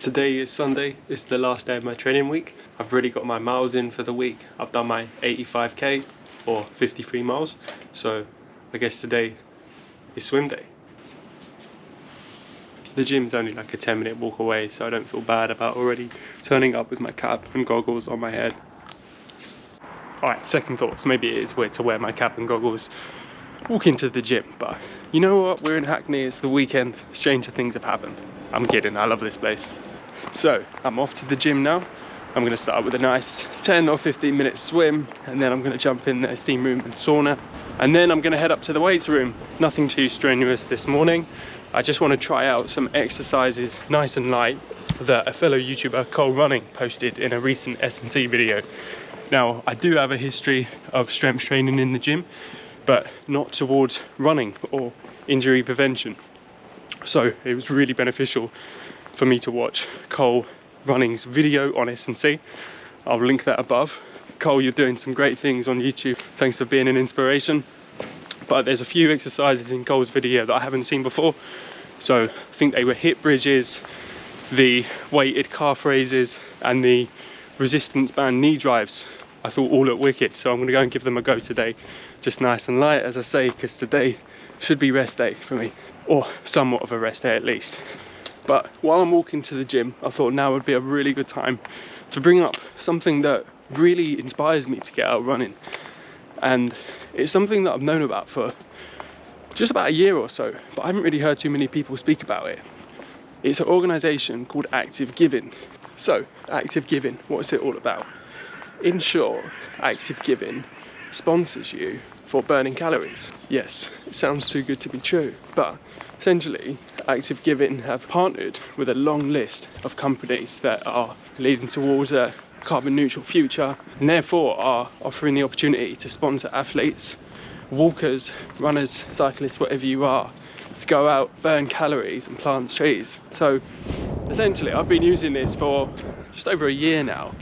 Today is Sunday, it's the last day of my training week. I've really got my miles in for the week. I've done my 85k or 53 miles. So I guess today is swim day. The gym's only like a 10-minute walk away, so I don't feel bad about already turning up with my cap and goggles on my head. Alright, second thoughts, maybe it is weird to wear my cap and goggles walk into the gym, but you know what, we're in Hackney, it's the weekend, stranger things have happened. I'm kidding, I love this place. So I'm off to the gym now. I'm going to start with a nice 10 or 15 minute swim, and then I'm going to jump in the steam room and sauna, and then I'm going to head up to the weights room. Nothing too strenuous this morning. I just want to try out some exercises nice and light that a fellow YouTuber, Coll Running, posted in a recent S&C video. Now, I do have a history of strength training in the gym, but not towards running or injury prevention. So it was really beneficial for me to watch Coll Running's video on S&C. I'll link that above. Coll, you're doing some great things on YouTube. Thanks for being an inspiration. But there's a few exercises in Coll's video that I haven't seen before. So I think they were hip bridges, the weighted calf raises, and the resistance band knee drives. I thought all looked wicked, so I'm going to go and give them a go today. Just nice and light, as I say, because today should be rest day for me, or somewhat of a rest day at least. But while I'm walking to the gym, I thought now would be a really good time to bring up something that really inspires me to get out running. And it's something that I've known about for just about a year or so, but I haven't really heard too many people speak about it. It's an organisation called Active Giving. So, Active Giving, what's it all about? In short, Active Giving sponsors you for burning calories. Yes, it sounds too good to be true, but essentially Active Giving have partnered with a long list of companies that are leading towards a carbon neutral future, and therefore are offering the opportunity to sponsor athletes, walkers, runners, cyclists, whatever you are, to go out, burn calories and plant trees. So essentially I've been using this for just over a year now,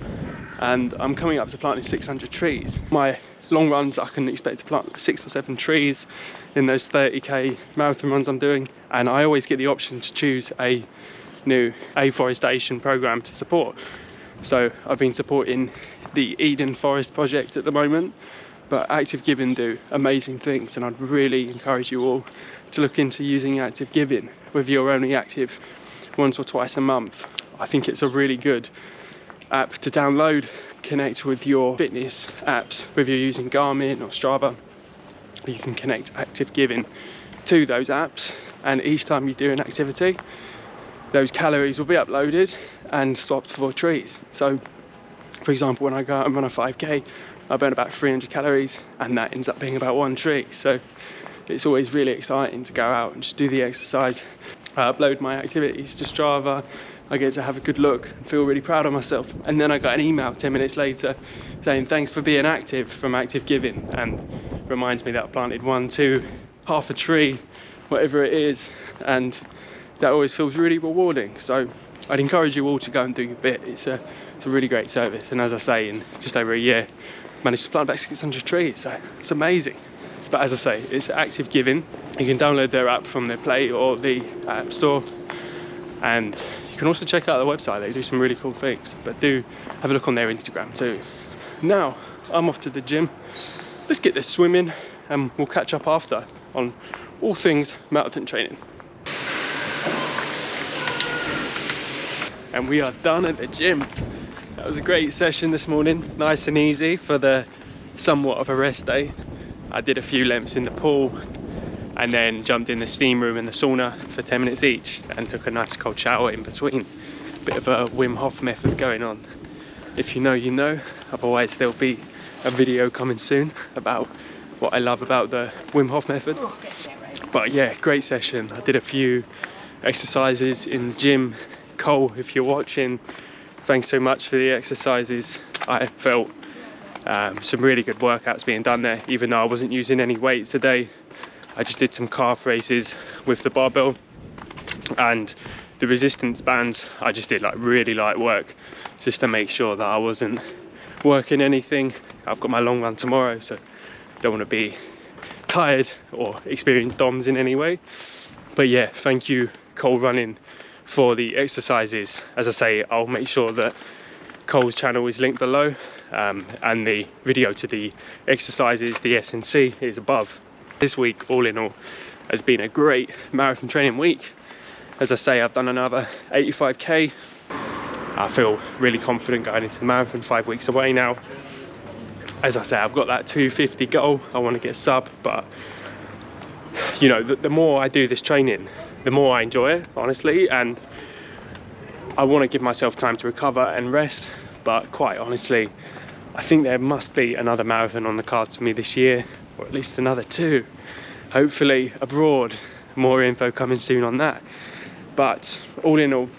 and I'm coming up to planting 600 trees. My long runs, I can expect to plant 6 or 7 trees in those 30k marathon runs I'm doing, and I always get the option to choose a new afforestation program to support. So I've been supporting the Eden Forest project at the moment, but Active Giving do amazing things, and I'd really encourage you all to look into using Active Giving, whether you're only active once or twice a month. I think it's a really good app to download, connect with your fitness apps, whether you're using Garmin or Strava. You can connect Active Giving to those apps, and each time you do an activity, those calories will be uploaded and swapped for trees. So for example, when I go out and run a 5k, I burn about 300 calories, and that ends up being about 1 tree. So it's always really exciting to go out and just do the exercise. I upload my activities to Strava, I get to have a good look and feel really proud of myself, and then I got an email 10 minutes later saying thanks for being active from Active Giving, and reminds me that I planted 1, 2, half a tree, whatever it is, and that always feels really rewarding. So I'd encourage you all to go and do your bit. It's a really great service, and as I say, in just over a year managed to plant about 600 trees, so it's amazing. But as I say, it's Active Giving. You can download their app from their Play or the App Store, and you can also check out their website. They do some really cool things, but do have a look on their Instagram too. Now I'm off to the gym. Let's get this swimming, and we'll catch up after on all things marathon training. And we are done at the gym. That was a great session this morning, nice and easy for the somewhat of a rest day. I did a few lengths in the pool, and then jumped in the steam room and the sauna for 10 minutes each, and took a nice cold shower in between. Bit of a Wim Hof method going on. If you know, you know. Otherwise there'll be a video coming soon about what I love about the Wim Hof method. But yeah, great session. I did a few exercises in the gym. Coll, if you're watching, thanks so much for the exercises. I felt some really good workouts being done there, even though I wasn't using any weights today. I just did some calf raises with the barbell, and the resistance bands I just did like really light work, just to make sure that I wasn't working anything. I've got my long run tomorrow, so don't want to be tired or experience DOMS in any way. But yeah, thank you Coll Running for the exercises. As I say, I'll make sure that Cole's channel is linked below, and the video to the exercises, the S&C, is above. This week, all in all, has been a great marathon training week. As I say, I've done another 85k. I feel really confident going into the marathon, 5 weeks away now. As I say, I've got that 250 goal. I want to get a sub, but you know, the more I do this training, the more I enjoy it, honestly, and I want to give myself time to recover and rest. But quite honestly, I think there must be another marathon on the cards for me this year, or at least another 2, hopefully abroad. More info coming soon on that. But all in all,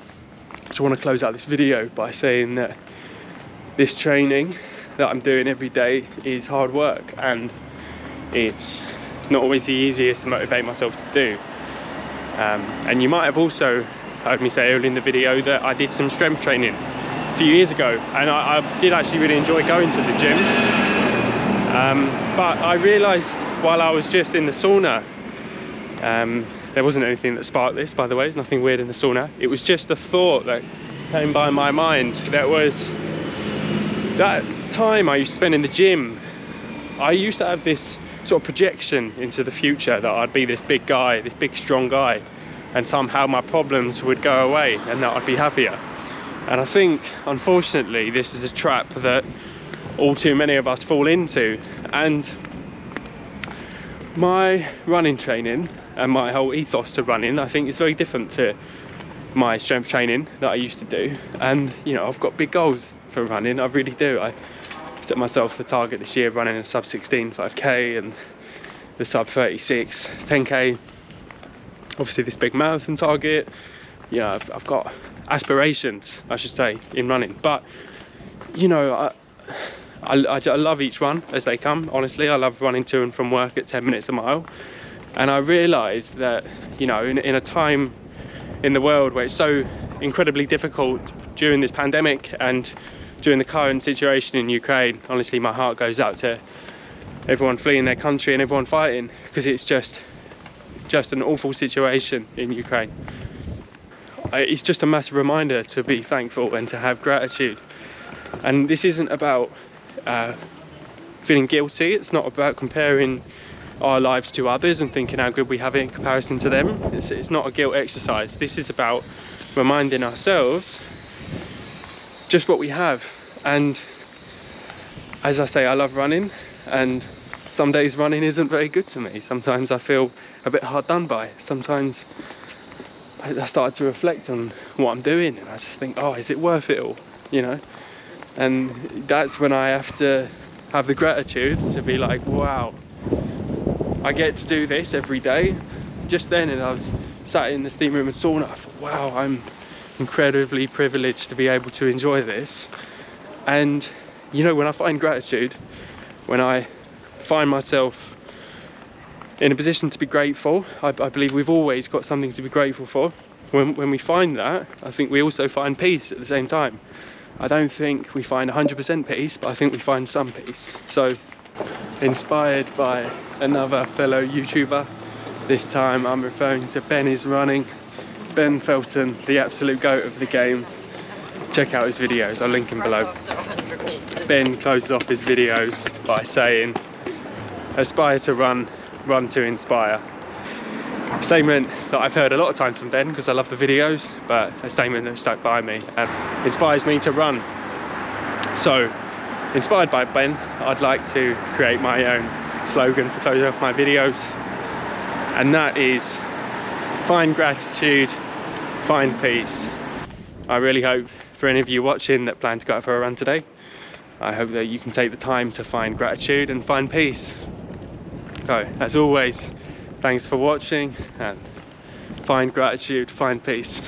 I just want to close out this video by saying that this training that I'm doing every day is hard work, and it's not always the easiest to motivate myself to do. And you might have also heard me say earlier in the video that I did some strength training a few years ago, and I did actually really enjoy going to the gym. But I realised while I was just in the sauna, there wasn't anything that sparked this, by the way. There's nothing weird in the sauna. It was just a thought that came by my mind. That was that time I used to spend in the gym. I used to have this sort of projection into the future that I'd be this big guy, this big strong guy, and somehow my problems would go away and that I'd be happier. And I think, unfortunately, this is a trap that all too many of us fall into. And my running training and my whole ethos to running, I think, is very different to my strength training that I used to do. And you know, I've got big goals for running, I really do. I set myself the target this year of running a sub 16 5k and the sub 36 10k. Obviously this big marathon target. You know, I've got aspirations, I should say, in running. But you know, I love each one as they come. Honestly, I love running to and from work at 10 minutes a mile. And I realised that, you know, in a time in the world where it's so incredibly difficult during this pandemic and during the current situation in Ukraine, honestly, my heart goes out to everyone fleeing their country and everyone fighting, because it's just an awful situation in Ukraine. It's just a massive reminder to be thankful and to have gratitude. And this isn't about feeling guilty. It's not about comparing our lives to others and thinking how good we have it in comparison to them. It's not a guilt exercise. This is about reminding ourselves just what we have. And as I say, I love running, and some days running isn't very good to me. Sometimes I feel a bit hard done by. Sometimes I start to reflect on what I'm doing and I just think, oh, is it worth it all, you know? And that's when I have to have the gratitude to be like, wow, I get to do this every day. Just then, and I was sat in the steam room and sauna, I thought, wow, I'm incredibly privileged to be able to enjoy this. And you know, when I find gratitude, when I find myself in a position to be grateful, I believe we've always got something to be grateful for. When we find that, I think we also find peace at the same time. I don't think we find 100% peace, but I think we find some peace. So, inspired by another fellow YouTuber, this time I'm referring to Ben is Running. Ben Felton, the absolute GOAT of the game. Check out his videos, I'll link him below. Ben closes off his videos by saying, aspire to run, run to inspire. A statement that I've heard a lot of times from Ben because I love the videos, but a statement that stuck by me and inspires me to run. So, inspired by Ben, I'd like to create my own slogan for closing off my videos, and that is, find gratitude, find peace. I really hope for any of you watching that plan to go out for a run today, I hope that you can take the time to find gratitude and find peace. So, as always, thanks for watching, and find gratitude, find peace.